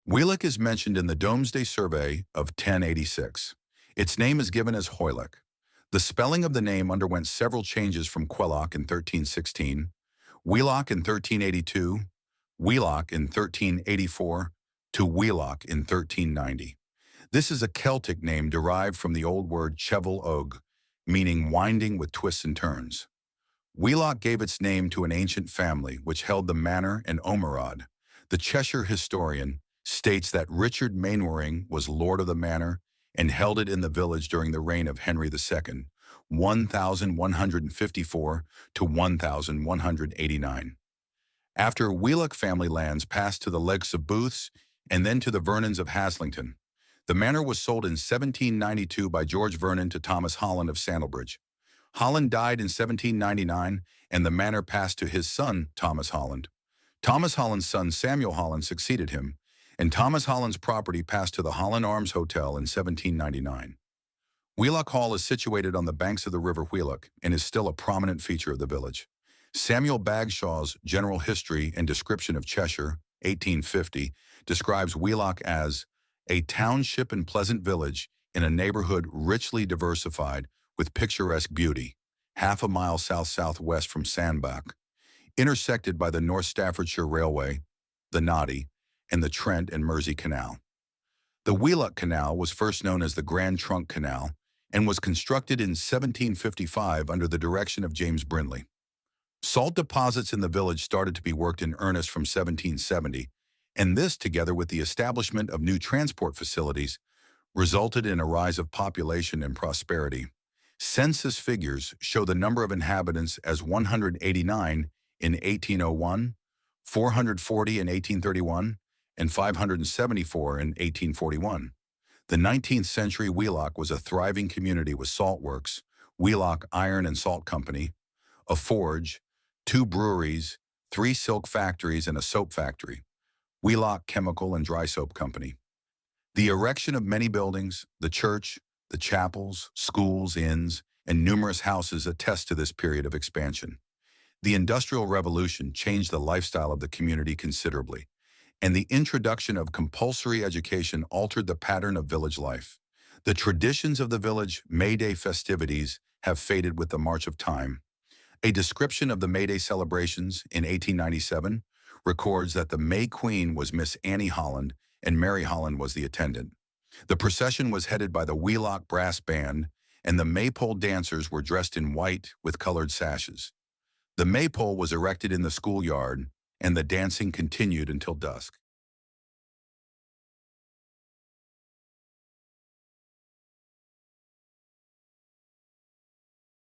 Wheelock is mentioned in the Domesday Survey of 1086. Its name is given as Hoylock. The spelling of the name underwent several changes from Queloch in 1316, Wheelock in 1382, Wheelock in 1384, to Wheelock in 1390. This is a Celtic name derived from the old word chevel og, meaning winding with twists and turns. Wheelock gave its name to an ancient family which held the manor and Omerod. The Cheshire historian states that Richard Mainwaring was lord of the manor and held it in the village during the reign of Henry II, 1154 to 1189. After Wheelock family lands passed to the Leggs of Booths and then to the Vernons of Haslington, the manor was sold in 1792 by George Vernon to Thomas Holland of Sandalbridge. Holland died in 1799, and the manor passed to his son, Thomas Holland. Thomas Holland's son, Samuel Holland, succeeded him, and Thomas Holland's property passed to the Holland Arms Hotel in 1799. Wheelock Hall is situated on the banks of the River Wheelock and is still a prominent feature of the village. Samuel Bagshaw's General History and Description of Cheshire, 1850, describes Wheelock as a township and pleasant village in a neighborhood richly diversified with picturesque beauty, half a mile south-southwest from Sandbach, intersected by the North Staffordshire Railway, the Noddy, and the Trent and Mersey Canal. The Wheelock Canal was first known as the Grand Trunk Canal and was constructed in 1755 under the direction of James Brindley. Salt deposits in the village started to be worked in earnest from 1770, and this, together with the establishment of new transport facilities, resulted in a rise of population and prosperity. Census figures show the number of inhabitants as 189 in 1801, 440 in 1831, and 574 in 1841. The 19th century Wheelock was a thriving community with salt works, Wheelock Iron and Salt Company, a forge, 2 breweries, 3 silk factories, and a soap factory, Wheelock Chemical and Dry Soap Company. The erection of many buildings, the church, the chapels, schools, inns, and numerous houses attest to this period of expansion. The Industrial Revolution changed the lifestyle of the community considerably, and the introduction of compulsory education altered the pattern of village life. The traditions of the village May Day festivities have faded with the march of time. A description of the May Day celebrations in 1897 records that the May Queen was Miss Annie Holland and Mary Holland was the attendant. The procession was headed by the Wheelock Brass Band, and the maypole dancers were dressed in white with colored sashes. The maypole was erected in the schoolyard, and the dancing continued until dusk.